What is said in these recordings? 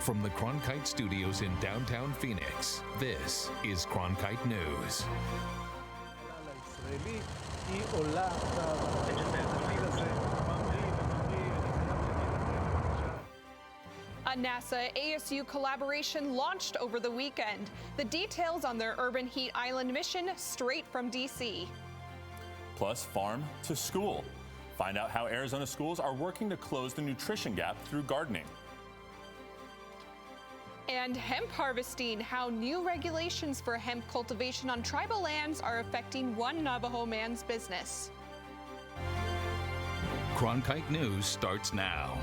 From the Cronkite studios in downtown Phoenix, this is Cronkite News. A NASA ASU collaboration launched over the weekend. The details on their Urban Heat Island mission straight from D.C. Plus, farm to school. Find out how Arizona schools are working to close the nutrition gap through gardening. And hemp harvesting, how new regulations for hemp cultivation on tribal lands are affecting one Navajo man's business. Cronkite News starts now.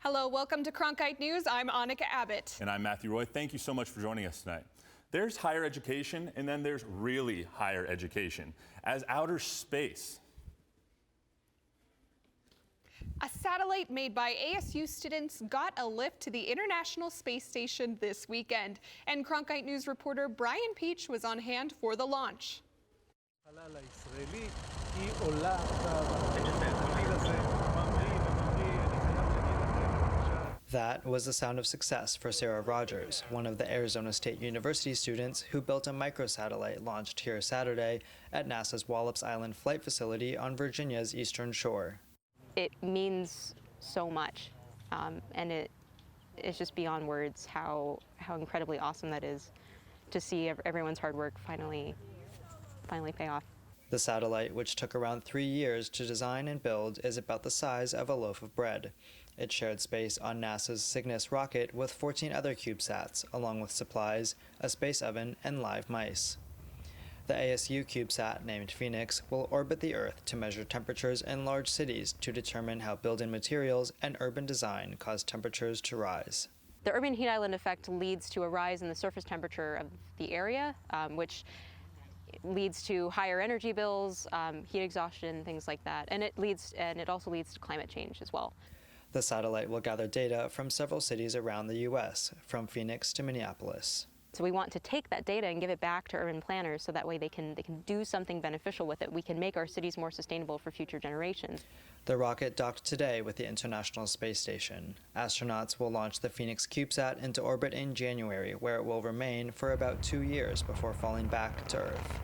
Hello, welcome to Cronkite News. I'm Annika Abbott. And I'm Matthew Roy. Thank you so much for joining us tonight. There's higher education, and then there's really higher education as outer space. A satellite made by ASU students got a lift to the International Space Station this weekend, and Cronkite News reporter Brian Peach was on hand for the launch. That was the sound of success for Sarah Rogers, one of the Arizona State University students who built a microsatellite launched here Saturday at NASA's Wallops Island flight facility on Virginia's eastern shore. It means so much, and it's just beyond words how incredibly awesome that is to see everyone's hard work finally pay off. The satellite, which took around 3 years to design and build, is about the size of a loaf of bread. It shared space on NASA's Cygnus rocket with 14 other CubeSats, along with supplies, a space oven, and live mice. The ASU CubeSat, named Phoenix, will orbit the Earth to measure temperatures in large cities to determine how building materials and urban design cause temperatures to rise. The urban heat island effect leads to a rise in the surface temperature of the area, which leads to higher energy bills, heat exhaustion, things like that, and it also leads to climate change as well. The satellite will gather data from several cities around the U.S., from Phoenix to Minneapolis. So we want to take that data and give it back to urban planners so that way they can do something beneficial with it. We can make our cities more sustainable for future generations. The rocket docked today with the International Space Station. Astronauts will launch the Phoenix CubeSat into orbit in January, where it will remain for about 2 years before falling back to Earth.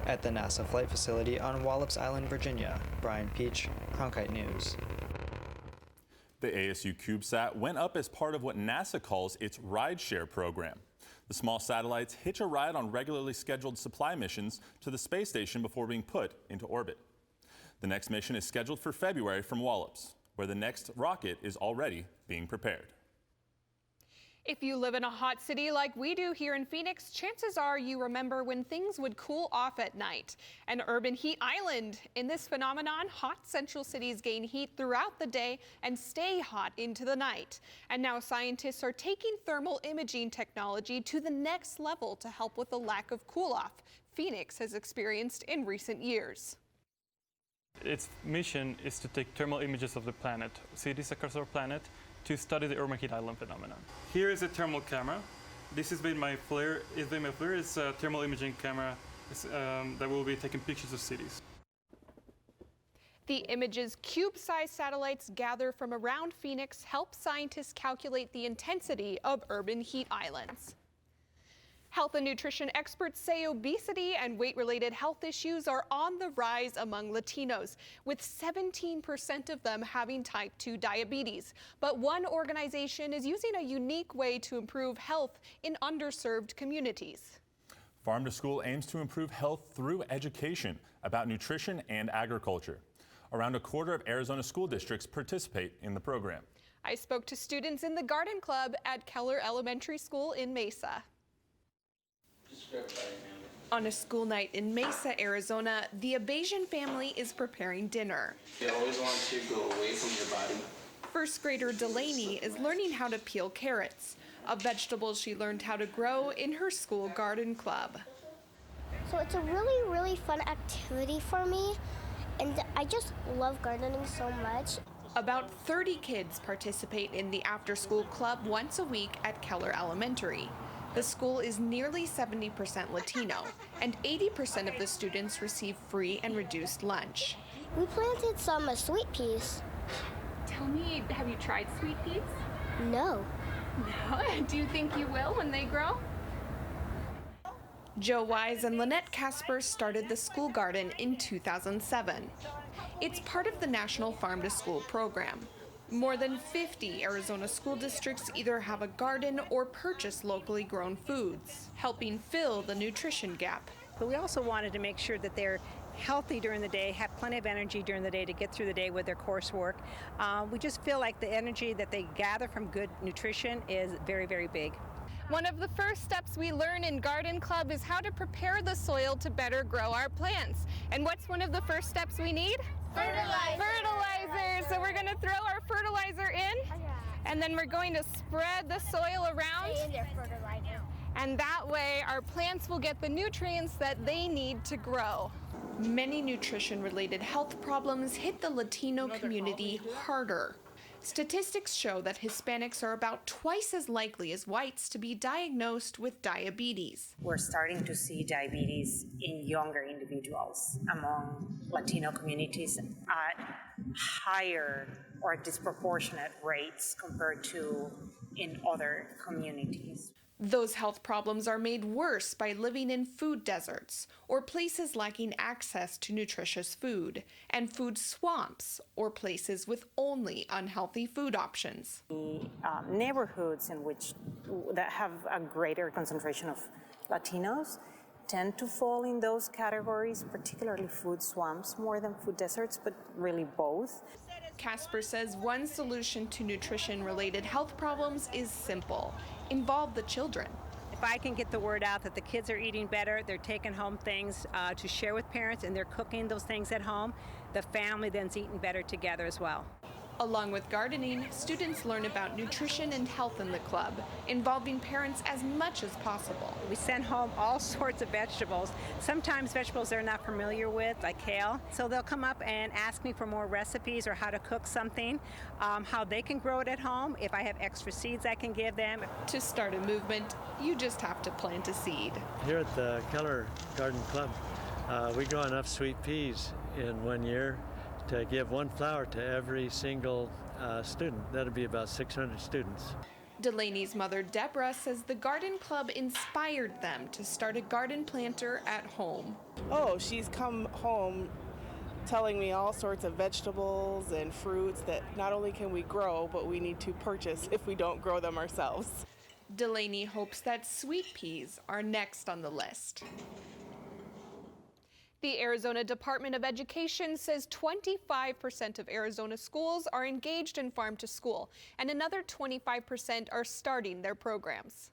At the NASA flight facility on Wallops Island, Virginia, Brian Peach, Cronkite News. The ASU CubeSat went up as part of what NASA calls its rideshare program. The small satellites hitch a ride on regularly scheduled supply missions to the space station before being put into orbit. The next mission is scheduled for February from Wallops, where the next rocket is already being prepared. If you live in a hot city like we do here in Phoenix, chances are you remember when things would cool off at night. An urban heat island. In this phenomenon, hot central cities gain heat throughout the day and stay hot into the night. And now scientists are taking thermal imaging technology to the next level to help with the lack of cool-off Phoenix has experienced in recent years. Its mission is to take thermal images of the planet, cities across our planet, to study the urban heat island phenomenon. Here is a thermal camera. This is made by FLIR. It's a thermal imaging camera that will be taking pictures of cities. The images cube-sized satellites gather from around Phoenix help scientists calculate the intensity of urban heat islands. Health and nutrition experts say obesity and weight-related health issues are on the rise among Latinos, with 17% of them having type 2 diabetes. But one organization is using a unique way to improve health in underserved communities. Farm to School aims to improve health through education about nutrition and agriculture. Around a quarter of Arizona school districts participate in the program. I spoke to students in the garden club at Keller Elementary School in Mesa. On a school night in Mesa, Arizona, the Abazian family is preparing dinner. You always want to go away from your body. First grader Delaney is learning how to peel carrots, a vegetable she learned how to grow in her school garden club. So it's a really, really fun activity for me, and I just love gardening so much. About 30 kids participate in the after-school club once a week at Keller Elementary. The school is nearly 70% Latino, and 80% of the students receive free and reduced lunch. We planted some sweet peas. Tell tell me, have you tried sweet peas? No. No? Do you think you will when they grow? Joe Wise and Lynette Casper started the school garden in 2007. It's part of the National Farm to School program. More than 50 Arizona school districts either have a garden or purchase locally grown foods, helping fill the nutrition gap. But we also wanted to make sure that they're healthy during the day, have plenty of energy during the day to get through the day with their coursework. We just feel like the energy that they gather from good nutrition is very, very big. One of the first steps we learn in Garden Club is how to prepare the soil to better grow our plants. And what's one of the first steps we need? Fertilizer. So we're going to throw our fertilizer in, and then we're going to spread the soil around. And that way our plants will get the nutrients that they need to grow. Many nutrition-related health problems hit the Latino community harder. Statistics show that Hispanics are about twice as likely as whites to be diagnosed with diabetes. We're starting to see diabetes in younger individuals among Latino communities at higher or disproportionate rates compared to in other communities. Those health problems are made worse by living in food deserts or places lacking access to nutritious food, and food swamps or places with only unhealthy food options. Neighborhoods that have a greater concentration of Latinos tend to fall in those categories, particularly food swamps more than food deserts, but really both. Casper says one solution to nutrition-related health problems is simple: involve the children. If I can get the word out that the kids are eating better, they're taking home things to share with parents, and they're cooking those things at home, the family then's eating better together as well. Along with gardening, students learn about nutrition and health in the club, involving parents as much as possible. We send home all sorts of vegetables, sometimes vegetables they're not familiar with, like kale. So they'll come up and ask me for more recipes or how to cook something, how they can grow it at home. If I have extra seeds I can give them. To start a movement, you just have to plant a seed. Here at the Keller Garden Club, we grow enough sweet peas in 1 year to give one flower to every single student. That'll be about 600 students. Delaney's mother, Deborah, says the garden club inspired them to start a garden planter at home. Oh, she's come home telling me all sorts of vegetables and fruits that not only can we grow, but we need to purchase if we don't grow them ourselves. Delaney hopes that sweet peas are next on the list. The Arizona Department of Education says 25% of Arizona schools are engaged in farm to school, and another 25% are starting their programs.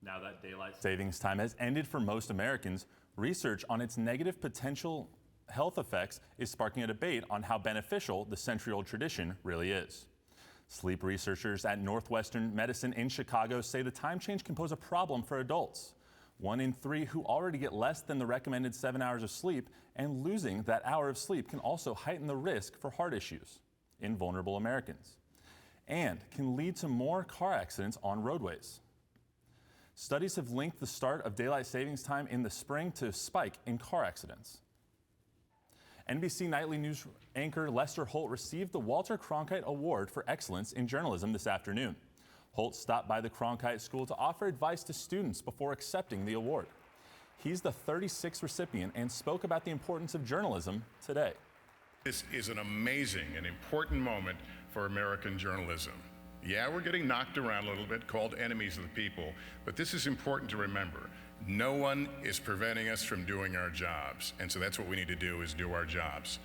Now that daylight savings time has ended for most Americans, research on its negative potential health effects is sparking a debate on how beneficial the century-old tradition really is. Sleep researchers at Northwestern Medicine in Chicago say the time change can pose a problem for adults. 1 in 3 who already get less than the recommended 7 hours of sleep, and losing that hour of sleep can also heighten the risk for heart issues in vulnerable Americans and can lead to more car accidents on roadways. Studies have linked the start of daylight savings time in the spring to a spike in car accidents. NBC Nightly News anchor Lester Holt received the Walter Cronkite Award for Excellence in Journalism this afternoon. Holt stopped by the Cronkite School to offer advice to students before accepting the award. He's the 36th recipient and spoke about the importance of journalism today. This is an amazing and important moment for American journalism. Yeah, we're getting knocked around a little bit, called enemies of the people, but this is important to remember. No one is preventing us from doing our jobs, and so that's what we need to do, is do our jobs.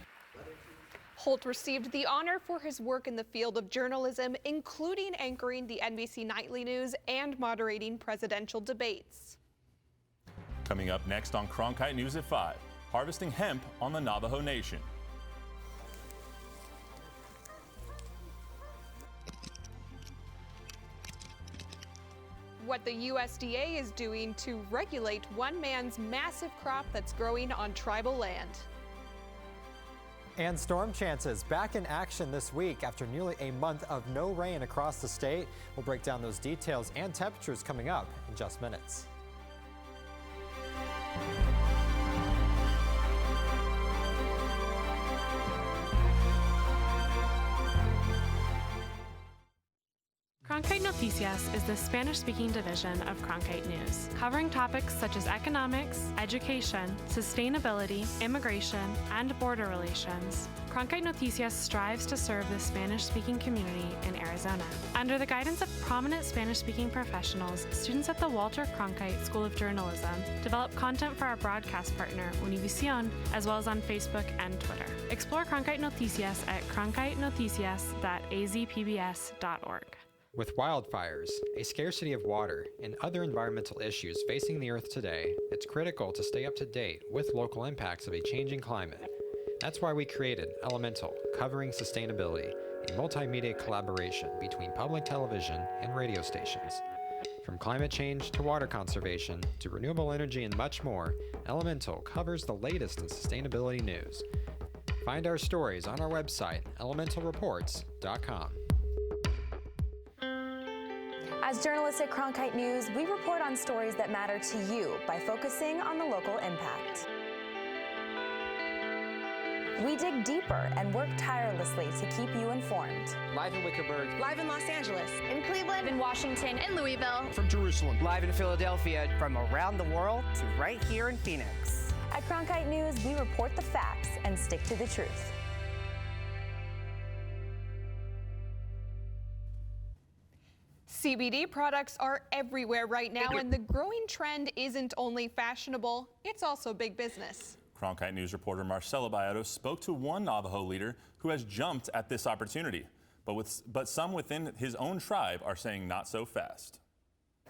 Holt received the honor for his work in the field of journalism, including anchoring the NBC Nightly News and moderating presidential debates. Coming up next on Cronkite News at 5, harvesting hemp on the Navajo Nation. What the USDA is doing to regulate one man's massive crop that's growing on tribal land. And storm chances back in action this week after nearly a month of no rain across the state. We'll break down those details and temperatures coming up in just minutes. Cronkite Noticias is the Spanish-speaking division of Cronkite News, covering topics such as economics, education, sustainability, immigration, and border relations. Cronkite Noticias strives to serve the Spanish-speaking community in Arizona. Under the guidance of prominent Spanish-speaking professionals, students at the Walter Cronkite School of Journalism develop content for our broadcast partner, Univision, as well as on Facebook and Twitter. Explore Cronkite Noticias at cronkitenoticias.azpbs.org. With wildfires, a scarcity of water, and other environmental issues facing the Earth today, it's critical to stay up to date with local impacts of a changing climate. That's why we created Elemental, covering sustainability, a multimedia collaboration between public television and radio stations. From climate change to water conservation to renewable energy and much more, Elemental covers the latest in sustainability news. Find our stories on our website, elementalreports.com. As journalists at Cronkite News, we report on stories that matter to you by focusing on the local impact. We dig deeper and work tirelessly to keep you informed. Live in Wickerburg. Live in Los Angeles. In Cleveland. In Washington. In Louisville. From Jerusalem. Live in Philadelphia. From around the world to right here in Phoenix. At Cronkite News, we report the facts and stick to the truth. CBD products are everywhere right now, and the growing trend isn't only fashionable, it's also big business. Cronkite News reporter Marcelo Bayoto spoke to one Navajo leader who has jumped at this opportunity, but some within his own tribe are saying not so fast.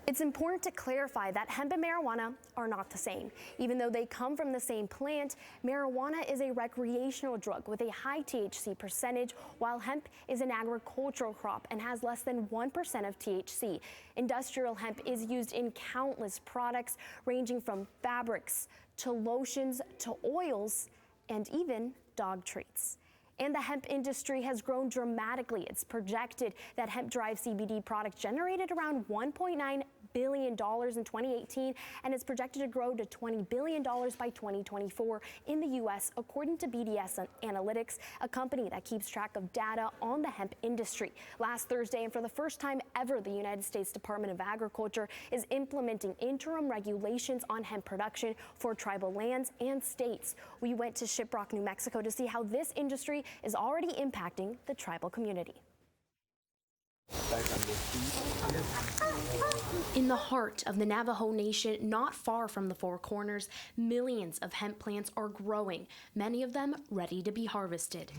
It's important to clarify that hemp and marijuana are not the same. Even though they come from the same plant, marijuana is a recreational drug with a high THC percentage, while hemp is an agricultural crop and has less than 1% of THC. Industrial hemp is used in countless products, ranging from fabrics to lotions to oils and even dog treats. And the hemp industry has grown dramatically. It's projected that hemp-derived CBD products generated around $1.9 billion in 2018, and it's projected to grow to $20 billion by 2024 in the U.S., according to BDS Analytics, a company that keeps track of data on the hemp industry. Last Thursday, and for the first time ever, the United States Department of Agriculture is implementing interim regulations on hemp production for tribal lands and states. We went to Shiprock, New Mexico to see how this industry is already impacting the tribal community. In the heart of the Navajo Nation, not far from the Four Corners, millions of hemp plants are growing, many of them ready to be harvested.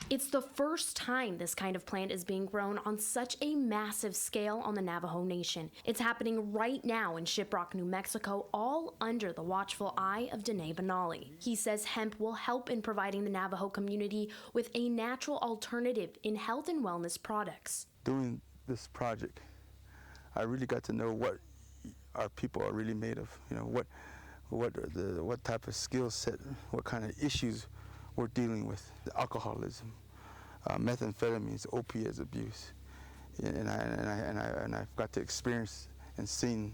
It's the first time this kind of plant is being grown on such a massive scale on the Navajo Nation. It's happening right now in Shiprock, New Mexico, all under the watchful eye of Dene Benally. He says hemp will help in providing the Navajo community with a natural alternative in health and wellness products. Doing this project, I really got to know what our people are really made of. You know, what type of skill set, what kind of issues we're dealing with: alcoholism, methamphetamines, opiates abuse, and I've got to experience and seen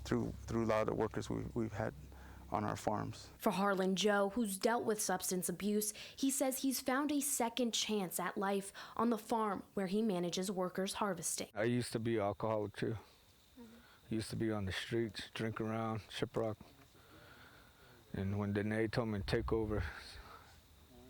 through a lot of the workers we've had on our farms. For Harlan Joe, who's dealt with substance abuse, he says he's found a second chance at life on the farm where he manages workers harvesting. I used to be an alcoholic too. Used to be on the streets, drink around Shiprock, and when Dene told me to take over,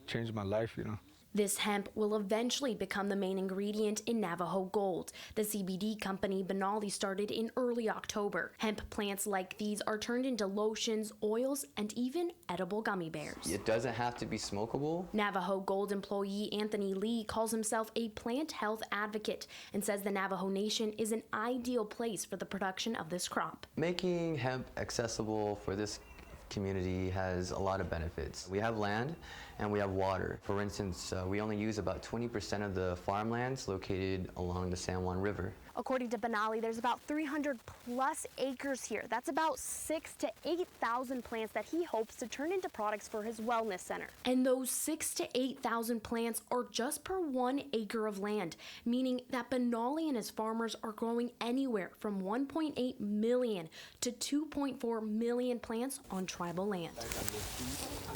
changed my life, you know. This hemp will eventually become the main ingredient in Navajo Gold, the CBD company Benally started in early October. Hemp plants like these are turned into lotions, oils, and even edible gummy bears. It doesn't have to be smokable. Navajo Gold employee Anthony Lee calls himself a plant health advocate and says the Navajo Nation is an ideal place for the production of this crop. Making hemp accessible for this community has a lot of benefits. We have land and we have water. For instance, we only use about 20% of the farmlands located along the San Juan River. According to Benally, there's about 300 plus acres here. That's about 6,000 to 8,000 plants that he hopes to turn into products for his wellness center. And those 6,000 to 8,000 plants are just per 1 acre of land, meaning that Benally and his farmers are growing anywhere from 1.8 million to 2.4 million plants on tribal land.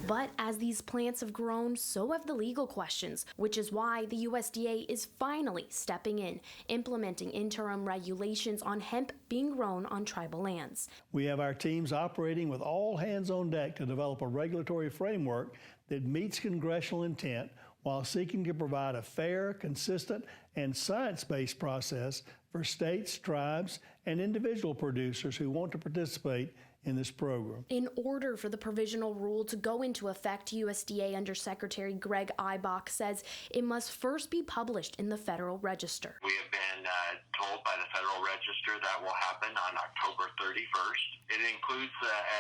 But as these plants have grown, so have the legal questions, which is why the USDA is finally stepping in, implementing interim regulations on hemp being grown on tribal lands. We have our teams operating with all hands on deck to develop a regulatory framework that meets congressional intent while seeking to provide a fair, consistent, and science-based process for states, tribes, and individual producers who want to participate in this program. In order for the provisional rule to go into effect, USDA Undersecretary Greg Eibach says it must first be published in the Federal Register. We have been told by the Federal Register that will happen on October 31st. It includes,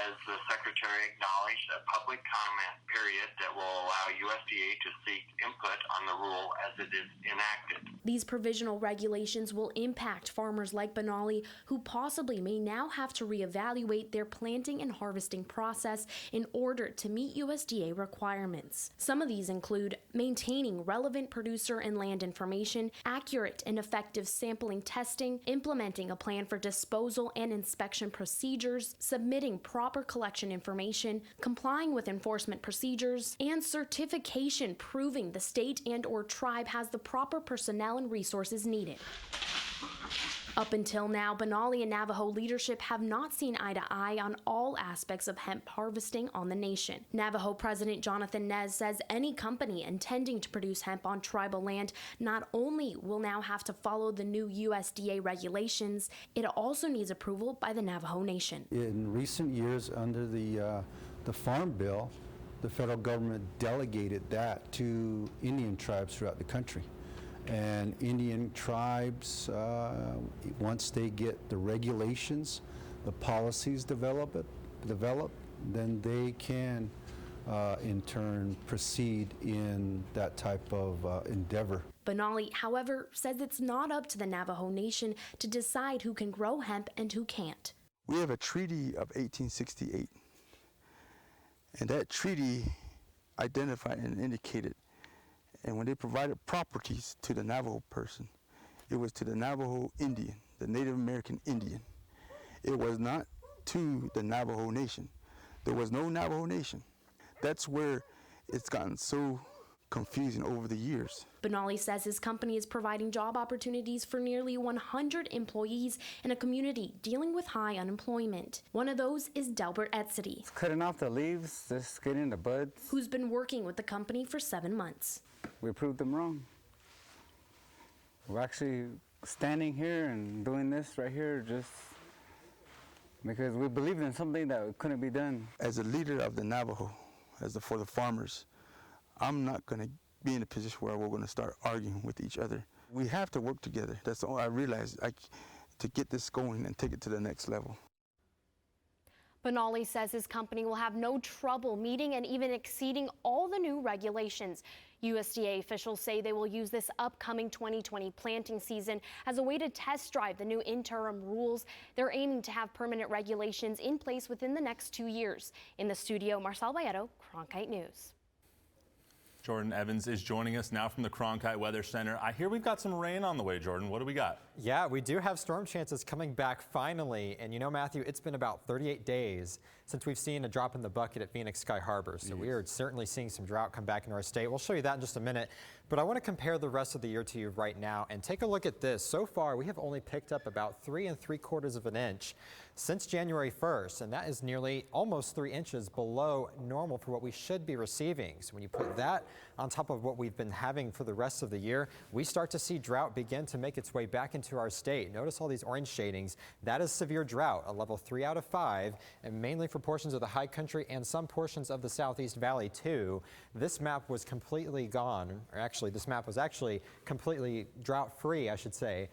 as the Secretary acknowledged, a public comment period that will allow USDA to seek input on the rule as it is enacted. These provisional regulations will impact farmers like Benally, who possibly may now have to reevaluate their planting and harvesting process in order to meet USDA requirements. Some of these include maintaining relevant producer and land information, accurate and effective sampling testing, implementing a plan for disposal and inspection procedures, submitting proper collection information, complying with enforcement procedures, and certification proving the state and/or tribe has the proper personnel and resources needed. Up until now, Benally and Navajo leadership have not seen eye to eye on all aspects of hemp harvesting on the nation. Navajo President Jonathan Nez says any company intending to produce hemp on tribal land not only will now have to follow the new USDA regulations, it also needs approval by the Navajo Nation. In recent years, under the Farm Bill, the federal government delegated that to Indian tribes throughout the country. And Indian tribes, once they get the regulations, the policies developed, then they can, in turn, proceed in that type of endeavor. Benally, however, says it's not up to the Navajo Nation to decide who can grow hemp and who can't. We have a treaty of 1868, and that treaty identified and indicated. And when they provided properties to the Navajo person, it was to the Navajo Indian, the Native American Indian. It was not to the Navajo Nation. There was no Navajo Nation. That's where it's gotten so confusing over the years. Benally says his company is providing job opportunities for nearly 100 employees in a community dealing with high unemployment. One of those is Delbert Etzity, cutting off the leaves, just getting the buds. Who's been working with the company for 7 months. We proved them wrong. We're actually standing here and doing this right here just because we believed in something that couldn't be done. As a leader of the Navajo, for the farmers, I'm not going to be in a position where we're going to start arguing with each other. We have to work together. That's all I realized, to get this going and take it to the next level. Benally says his company will have no trouble meeting and even exceeding all the new regulations. USDA officials say they will use this upcoming 2020 planting season as a way to test drive the new interim rules. They're aiming to have permanent regulations in place within the next 2 years. In the studio, Marcel Bayeto, Cronkite News. Jordan Evans is joining us now from the Cronkite Weather Center. I hear we've got some rain on the way, Jordan. What do we got? Yeah, we do have storm chances coming back finally. And you know, Matthew, it's been about 38 days since we've seen a drop in the bucket at Phoenix Sky Harbor. So we are certainly seeing some drought come back into our state. We'll show you that in just a minute. But I want to compare the rest of the year to you right now and take a look at this. So far, we have only picked up about 3 3/4 of an inch since January 1st, and that is nearly almost 3 inches below normal for what we should be receiving. So when you put that on top of what we've been having for the rest of the year, we start to see drought begin to make its way back into our state. Notice all these orange shadings. That is severe drought, a level 3 out of 5, and mainly for portions of the high country and some portions of the Southeast Valley too. This map was completely gone, or actually this map was actually completely drought free, I should say,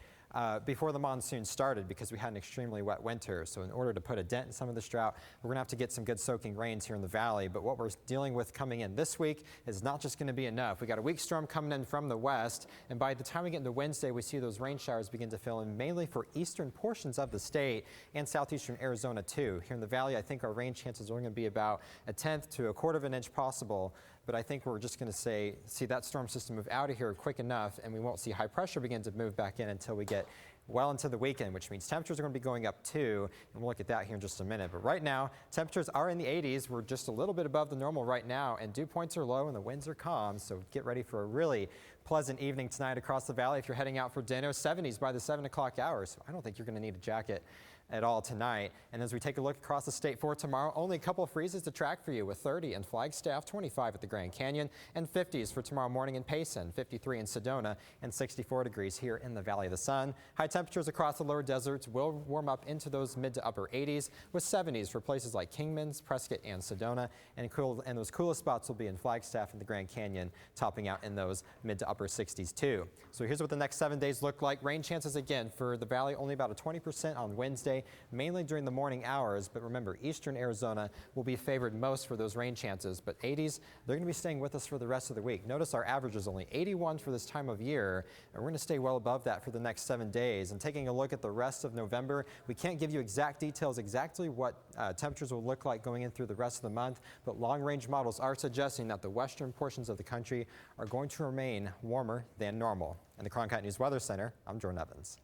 before the monsoon started because we had an extremely wet winter. So in order to put a dent in some of this drought, we're going to have to get some good soaking rains here in the valley. But what we're dealing with coming in this week is not just going to be enough. We got a weak storm coming in from the west, and by the time we get into Wednesday, we see those rain showers begin to fill in mainly for eastern portions of the state and southeastern Arizona too. Here in the valley, I think our rain chances are going to be about 1/10 to 1/4 of an inch possible. But I think we're just going to see that storm system move out of here quick enough, and we won't see high pressure begin to move back in until we get well into the weekend, which means temperatures are going to be going up too, and we'll look at that here in just a minute. But right now, temperatures are in the 80s. We're just a little bit above the normal right now, and dew points are low and the winds are calm, so get ready for a really pleasant evening tonight across the valley. If you're heading out for dinner, 70s by the 7 o'clock hour, so I don't think you're going to need a jacket at all tonight. And as we take a look across the state for tomorrow, only a couple of freezes to track for you with 30 in Flagstaff, 25 at the Grand Canyon, and 50s for tomorrow morning in Payson, 53 in Sedona, and 64 degrees here in the Valley of the Sun. High temperatures across the lower deserts will warm up into those mid to upper 80s with 70s for places like Kingman's, Prescott, and Sedona, and those coolest spots will be in Flagstaff and the Grand Canyon, topping out in those mid to upper 60s too. So here's what the next 7 days look like. Rain chances again for the valley, only about a 20% on Wednesday, mainly during the morning hours. But remember, eastern Arizona will be favored most for those rain chances. But 80s, they're going to be staying with us for the rest of the week. Notice our average is only 81 for this time of year, and we're going to stay well above that for the next 7 days. And taking a look at the rest of November, we can't give you exact details exactly what temperatures will look like going in through the rest of the month, but long-range models are suggesting that the western portions of the country are going to remain warmer than normal. In the Cronkite News Weather Center, I'm Jordan Evans.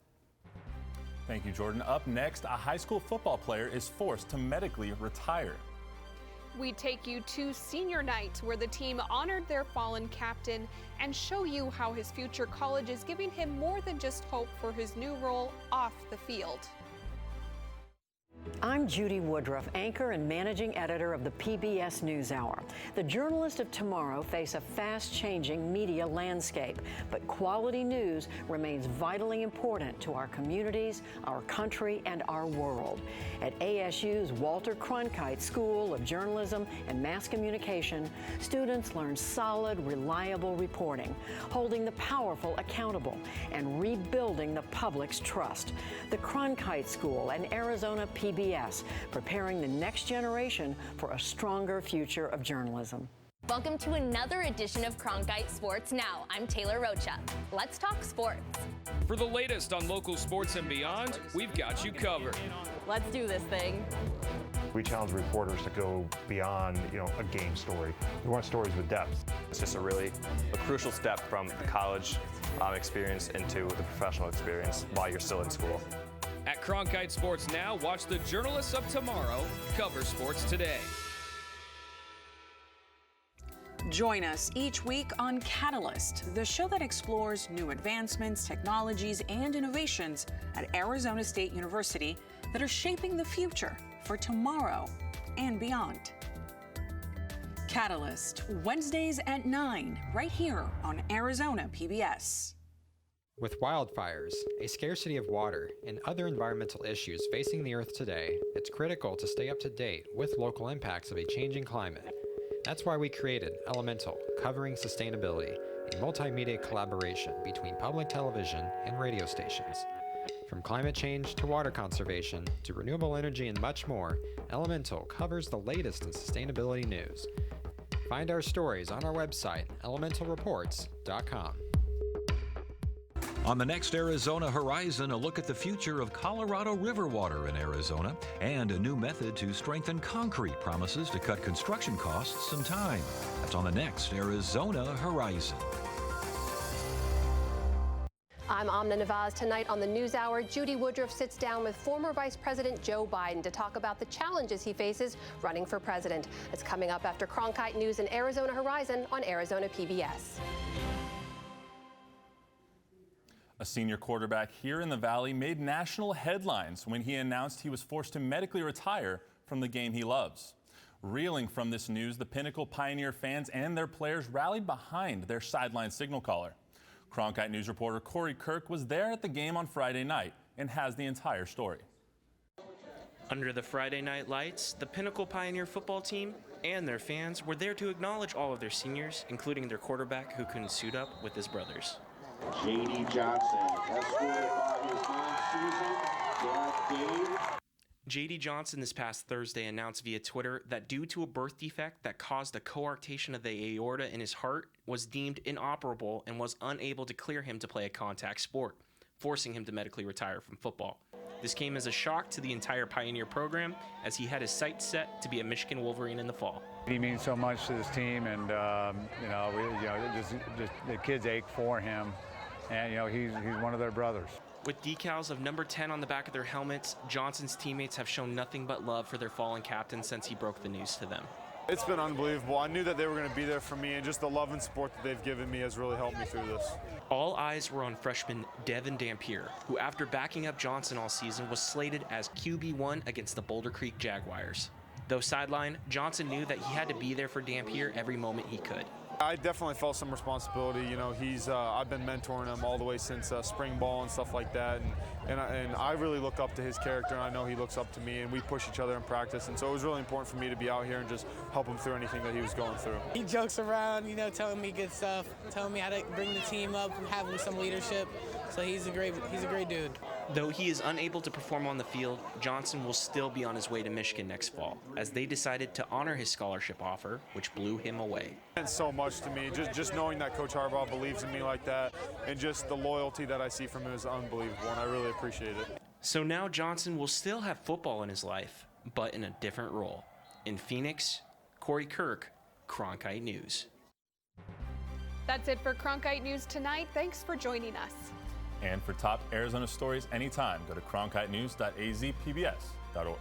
Thank you, Jordan. Up next, a high school football player is forced to medically retire. We take you to senior night, where the team honored their fallen captain and show you how his future college is giving him more than just hope for his new role off the field. I'm Judy Woodruff, anchor and managing editor of the PBS NewsHour. The journalists of tomorrow face a fast-changing media landscape, but quality news remains vitally important to our communities, our country, and our world. At ASU's Walter Cronkite School of Journalism and Mass Communication, students learn solid, reliable reporting, holding the powerful accountable, and rebuilding the public's trust. The Cronkite School and Arizona PBS, preparing the next generation for a stronger future of journalism. Welcome to another edition of Cronkite Sports Now. I'm Taylor Rocha. Let's talk sports. For the latest on local sports and beyond, we've got you covered. Let's do this thing. We challenge reporters to go beyond, a game story. We want stories with depth. It's just a crucial step from the college experience into the professional experience while you're still in school. At Cronkite Sports Now, watch the journalists of tomorrow cover sports today. Join us each week on Catalyst, the show that explores new advancements, technologies, and innovations at Arizona State University that are shaping the future for tomorrow and beyond. Catalyst, Wednesdays at 9, right here on Arizona PBS. With wildfires, a scarcity of water, and other environmental issues facing the Earth today, it's critical to stay up to date with local impacts of a changing climate. That's why we created Elemental, covering sustainability, a multimedia collaboration between public television and radio stations. From climate change to water conservation to renewable energy and much more, Elemental covers the latest in sustainability news. Find our stories on our website, elementalreports.com. On the next Arizona Horizon, a look at the future of Colorado River water in Arizona and a new method to strengthen concrete promises to cut construction costs and time. That's on the next Arizona Horizon. I'm Amna Navaz. Tonight on the NewsHour, Judy Woodruff sits down with former Vice President Joe Biden to talk about the challenges he faces running for president. It's coming up after Cronkite News and Arizona Horizon on Arizona PBS. A senior quarterback here in the Valley made national headlines when he announced he was forced to medically retire from the game he loves. Reeling from this news, the Pinnacle Pioneer fans and their players rallied behind their sideline signal caller. Cronkite News reporter Corey Kirk was there at the game on Friday night and has the entire story. Under the Friday night lights, the Pinnacle Pioneer football team and their fans were there to acknowledge all of their seniors, including their quarterback who couldn't suit up with his brothers. J.D. Johnson, escorted by his mom, Susan, dad, Dave. J.D. Johnson this past Thursday announced via Twitter that due to a birth defect that caused a coarctation of the aorta in his heart, was deemed inoperable and was unable to clear him to play a contact sport, forcing him to medically retire from football. This came as a shock to the entire Pioneer program, as he had his sights set to be a Michigan Wolverine in the fall. He means so much to this team, and just the kids ache for him, and he's one of their brothers. With decals of number 10 on the back of their helmets, Johnson's teammates have shown nothing but love for their fallen captain since he broke the news to them. It's been unbelievable. I knew that they were going to be there for me, and just the love and support that they've given me has really helped me through this. All eyes were on freshman Devin Dampier, who after backing up Johnson all season was slated as QB1 against the Boulder Creek Jaguars. Though sidelined, Johnson knew that he had to be there for Dampier every moment he could. I definitely felt some responsibility. I've been mentoring him all the way since spring ball and stuff like that, and I really look up to his character, and I know he looks up to me, and we push each other in practice, and so it was really important for me to be out here and just help him through anything that he was going through. He jokes around, telling me good stuff, telling me how to bring the team up and having some leadership. So he's a great dude. Though he is unable to perform on the field, Johnson will still be on his way to Michigan next fall, as they decided to honor his scholarship offer, which blew him away. It meant so much to me, just knowing that Coach Harbaugh believes in me like that, and just the loyalty that I see from him is unbelievable, and I really appreciate it. So now Johnson will still have football in his life, but in a different role. In Phoenix, Corey Kirk, Cronkite News. That's it for Cronkite News tonight. Thanks for joining us. And for top Arizona stories anytime, go to cronkitenews.azpbs.org.